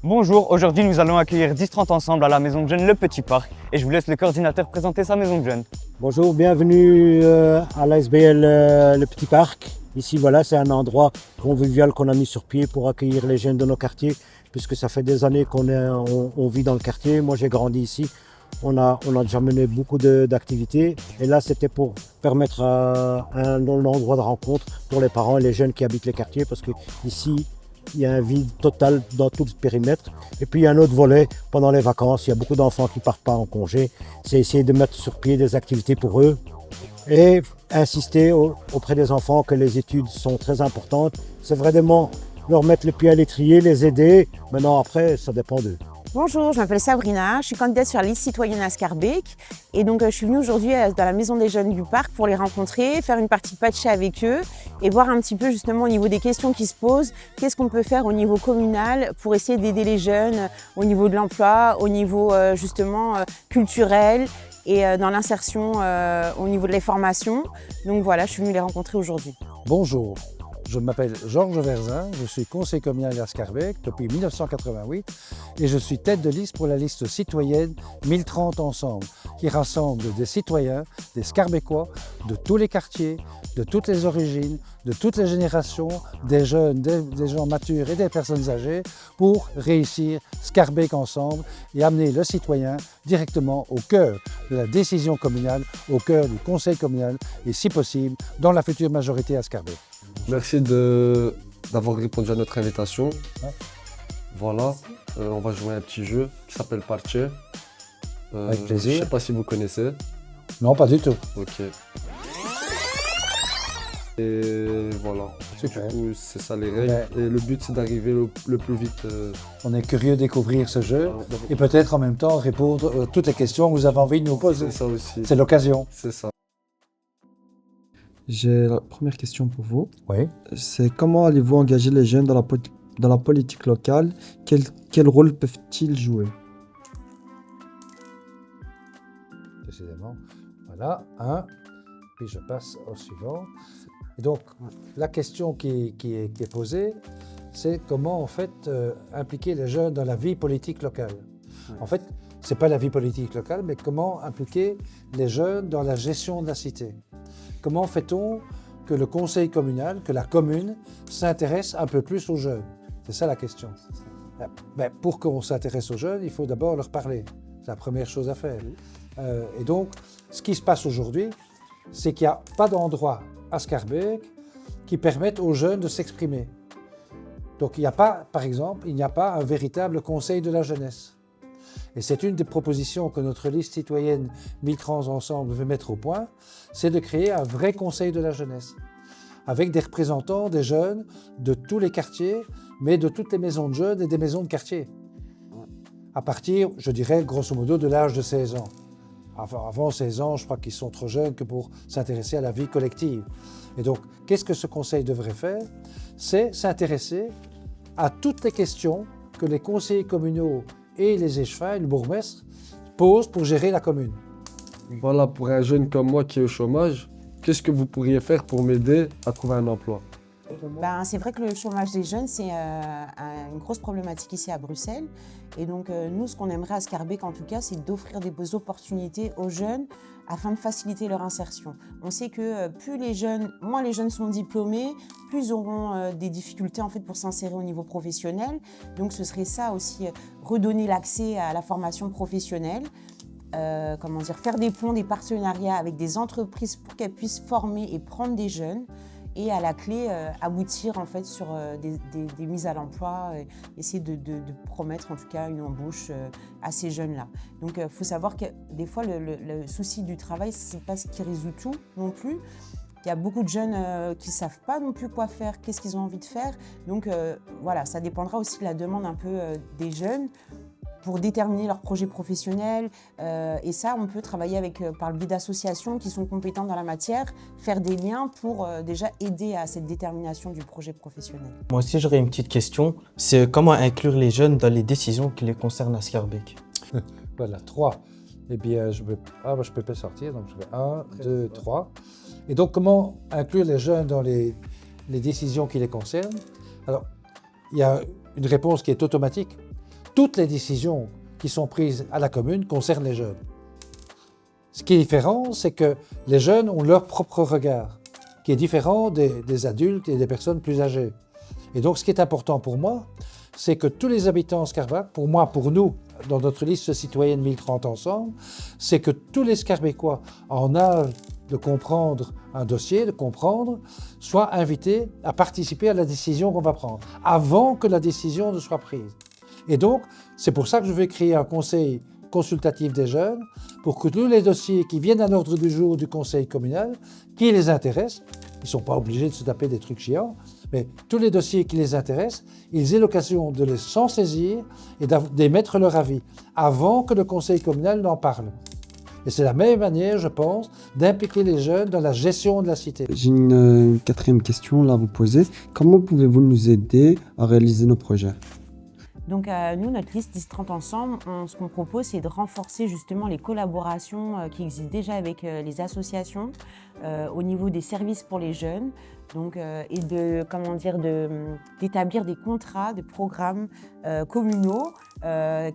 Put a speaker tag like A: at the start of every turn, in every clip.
A: Bonjour, aujourd'hui nous allons accueillir 10-30 ensemble à la maison de jeunes Le Petit Parc et je vous laisse le coordinateur présenter sa maison de jeunes.
B: Bonjour, bienvenue à l'ASBL Le Petit Parc. Ici, voilà, c'est un endroit convivial qu'on a mis sur pied pour accueillir les jeunes de nos quartiers, puisque ça fait des années qu'on vit dans le quartier. Moi, j'ai grandi ici. On a déjà mené beaucoup d'activités. Et là, c'était pour permettre un endroit de rencontre pour les parents et les jeunes qui habitent les quartiers, parce que ici, il y a un vide total dans tout le périmètre. Et puis il y a un autre volet, pendant les vacances, il y a beaucoup d'enfants qui ne partent pas en congé. C'est essayer de mettre sur pied des activités pour eux et insister auprès des enfants que les études sont très importantes. C'est vraiment leur mettre le pied à l'étrier, les aider. Maintenant après, ça dépend d'eux.
C: Bonjour, je m'appelle Sabrina, je suis candidate sur la liste citoyenne à Schaerbeek et donc je suis venue aujourd'hui dans la maison des jeunes du parc pour les rencontrer, faire une partie patchée avec eux et voir un petit peu justement au niveau des questions qui se posent, qu'est-ce qu'on peut faire au niveau communal pour essayer d'aider les jeunes au niveau de l'emploi, au niveau justement culturel et dans l'insertion au niveau de les formations. Donc voilà, je suis venue les rencontrer aujourd'hui.
D: Bonjour, je m'appelle Georges Verzin, je suis conseiller communal à Schaerbeek depuis 1988 et je suis tête de liste pour la liste citoyenne 1030 Ensemble qui rassemble des citoyens, des Schaerbeckois de tous les quartiers, de toutes les origines, de toutes les générations, des jeunes, des gens matures et des personnes âgées pour réussir Schaerbeek ensemble et amener le citoyen directement au cœur de la décision communale, au cœur du conseil communal et si possible dans la future majorité à Schaerbeek.
E: Merci d'avoir répondu à notre invitation. Voilà, on va jouer à un petit jeu qui s'appelle Parche.
D: Avec plaisir.
E: Je ne sais pas si vous connaissez.
D: Non, pas du tout.
E: Ok. Et voilà.
D: Super.
E: Du coup, c'est ça les règles.
D: Ouais.
E: Et le but, c'est d'arriver le plus vite.
D: On est curieux de découvrir ce jeu et peut-être en même temps répondre à toutes les questions que vous avez envie de nous poser.
E: C'est ça aussi.
D: C'est l'occasion.
E: C'est ça.
F: J'ai la première question pour vous.
D: Oui.
F: C'est comment allez-vous engager les jeunes dans la politique locale? Quel rôle peuvent-ils jouer?
D: Précisément. Voilà, un. Puis je passe au suivant. Et donc, la question qui est posée, c'est comment en fait impliquer les jeunes dans la vie politique locale. En fait, ce n'est pas la vie politique locale, mais comment impliquer les jeunes dans la gestion de la cité. Comment fait-on que le conseil communal, que la commune s'intéresse un peu plus aux jeunes? C'est ça la question. Ben, pour qu'on s'intéresse aux jeunes, il faut d'abord leur parler. C'est la première chose à faire. Et donc, ce qui se passe aujourd'hui, c'est qu'il n'y a pas d'endroit à Schaerbeek qui permette aux jeunes de s'exprimer. Donc, il n'y a pas, par exemple, il n'y a pas un véritable conseil de la jeunesse. Et c'est une des propositions que notre liste citoyenne 1030 Ensemble veut mettre au point, c'est de créer un vrai conseil de la jeunesse, avec des représentants des jeunes de tous les quartiers, mais de toutes les maisons de jeunes et des maisons de quartier. À partir, je dirais, grosso modo, de l'âge de 16 ans. Avant 16 ans, je crois qu'ils sont trop jeunes que pour s'intéresser à la vie collective. Et donc, qu'est-ce que ce conseil devrait faire? C'est s'intéresser à toutes les questions que les conseillers communaux et les échevins, le bourgmestre, posent pour gérer la commune.
E: Voilà, pour un jeune comme moi qui est au chômage, qu'est-ce que vous pourriez faire pour m'aider à trouver un emploi?
C: Ben, c'est vrai que le chômage des jeunes, c'est une grosse problématique ici à Bruxelles. Et donc, nous, ce qu'on aimerait à Schaerbeek, en tout cas, c'est d'offrir des opportunités aux jeunes afin de faciliter leur insertion. On sait que moins les jeunes sont diplômés, plus ils auront des difficultés en fait, pour s'insérer au niveau professionnel. Donc, ce serait ça aussi, redonner l'accès à la formation professionnelle. Faire des ponts, des partenariats avec des entreprises pour qu'elles puissent former et prendre des jeunes. Et à la clé, aboutir en fait sur des mises à l'emploi, essayer de promettre en tout cas une embauche à ces jeunes-là. Donc il faut savoir que des fois le souci du travail, c'est pas ce qui résout tout non plus. Il y a beaucoup de jeunes qui ne savent pas non plus quoi faire, qu'est-ce qu'ils ont envie de faire. Donc voilà, ça dépendra aussi de la demande un peu des jeunes pour déterminer leur projet professionnel. Et ça, on peut travailler par le biais d'associations qui sont compétentes dans la matière, faire des liens pour déjà aider à cette détermination du projet professionnel.
G: Moi aussi, j'aurais une petite question. C'est comment inclure les jeunes dans les décisions qui les concernent à Schaerbeek?
D: Voilà, 3. Eh bien, je peux pas sortir, donc je fais 1, 2, 3. Et donc, comment inclure les jeunes dans les décisions qui les concernent? Alors, il y a une réponse qui est automatique. toutes les décisions qui sont prises à la commune concernent les jeunes. Ce qui est différent, c'est que les jeunes ont leur propre regard, qui est différent des adultes et des personnes plus âgées. Et donc, ce qui est important pour moi, c'est que tous les habitants Scarbeck, pour moi, pour nous, dans notre liste citoyenne 1030 ensemble, c'est que tous les Scarbeckois en âge de comprendre un dossier, de comprendre, soient invités à participer à la décision qu'on va prendre, avant que la décision ne soit prise. Et donc, c'est pour ça que je vais créer un conseil consultatif des jeunes, pour que tous les dossiers qui viennent à l'ordre du jour du conseil communal, qui les intéressent, ils ne sont pas obligés de se taper des trucs chiants, mais tous les dossiers qui les intéressent, ils aient l'occasion de les s'en saisir et d'émettre leur avis, avant que le conseil communal n'en parle. Et c'est la même manière, je pense, d'impliquer les jeunes dans la gestion de la cité.
F: J'ai une quatrième question là à vous poser. Comment pouvez-vous nous aider à réaliser nos projets?
C: Donc nous, notre liste 10-30 ensemble, ce qu'on propose, c'est de renforcer justement les collaborations qui existent déjà avec les associations au niveau des services pour les jeunes, donc, et d'établir des contrats, des programmes communaux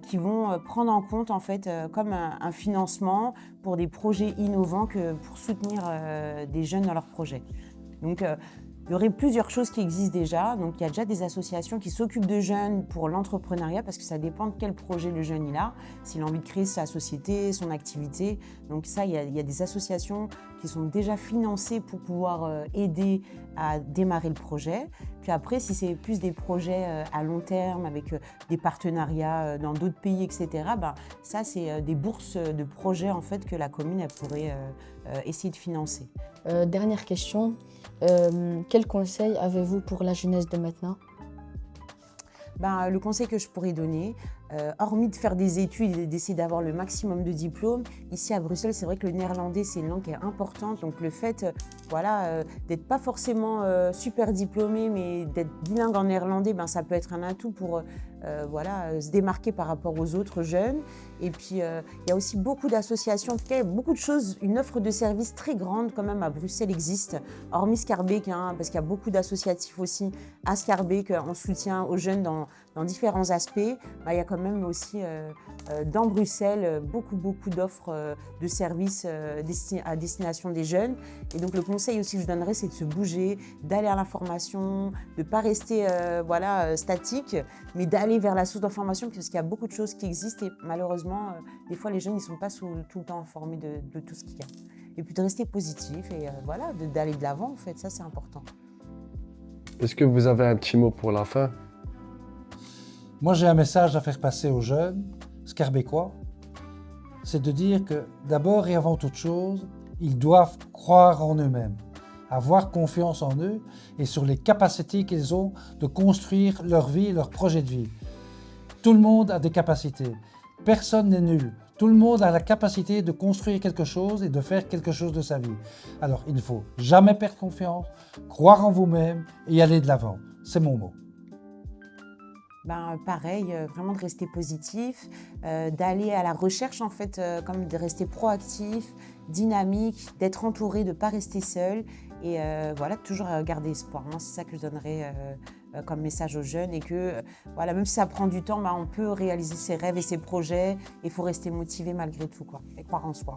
C: qui vont prendre en compte en fait comme un financement pour des projets innovants pour soutenir des jeunes dans leurs projets. Donc, il y aurait plusieurs choses qui existent déjà. Donc, il y a déjà des associations qui s'occupent de jeunes pour l'entrepreneuriat parce que ça dépend de quel projet le jeune il a, s'il a envie de créer sa société, son activité. Donc ça, il y a des associations qui sont déjà financées pour pouvoir aider à démarrer le projet. Puis après, si c'est plus des projets à long terme avec des partenariats dans d'autres pays, etc., ça, c'est des bourses de projets en fait, que la commune elle pourrait essayer de financer.
H: Dernière question. Quel conseil avez-vous pour la jeunesse de maintenant?
C: Le conseil que je pourrais donner, hormis de faire des études et d'essayer d'avoir le maximum de diplômes, ici à Bruxelles, c'est vrai que le néerlandais, c'est une langue qui est importante. Donc le fait d'être pas forcément super diplômé, mais d'être bilingue en néerlandais, ça peut être un atout pour se démarquer par rapport aux autres jeunes. Et puis, il y a aussi beaucoup d'associations, en tout cas, beaucoup de choses, une offre de services très grande quand même à Bruxelles existe, hormis Scarbeck, parce qu'il y a beaucoup d'associatifs aussi à Scarbeck en soutien aux jeunes dans différents aspects. Il y a quand même aussi dans Bruxelles beaucoup d'offres de services à destination des jeunes. Et donc le conseil aussi que je donnerais, c'est de se bouger, d'aller à l'information, de ne pas rester statique, mais d'aller vers la source d'information parce qu'il y a beaucoup de choses qui existent et malheureusement, des fois les jeunes ne sont pas tout le temps informés de tout ce qu'il y a. Et puis de rester positif et d'aller de l'avant en fait, ça c'est important.
E: Est-ce que vous avez un petit mot pour la fin?
D: Moi, j'ai un message à faire passer aux jeunes Scarbeckois, c'est de dire que d'abord et avant toute chose, ils doivent croire en eux-mêmes, avoir confiance en eux et sur les capacités qu'ils ont de construire leur vie, leur projet de vie. Tout le monde a des capacités, personne n'est nul. Tout le monde a la capacité de construire quelque chose et de faire quelque chose de sa vie. Alors, il ne faut jamais perdre confiance, croire en vous-même et aller de l'avant. C'est mon mot.
C: Pareil, vraiment de rester positif, d'aller à la recherche en fait, comme de rester proactif, dynamique, d'être entouré, de ne pas rester seul et toujours garder espoir. Moi, c'est ça que je donnerais comme message aux jeunes et que même si ça prend du temps, on peut réaliser ses rêves et ses projets et il faut rester motivé malgré tout et croire en soi.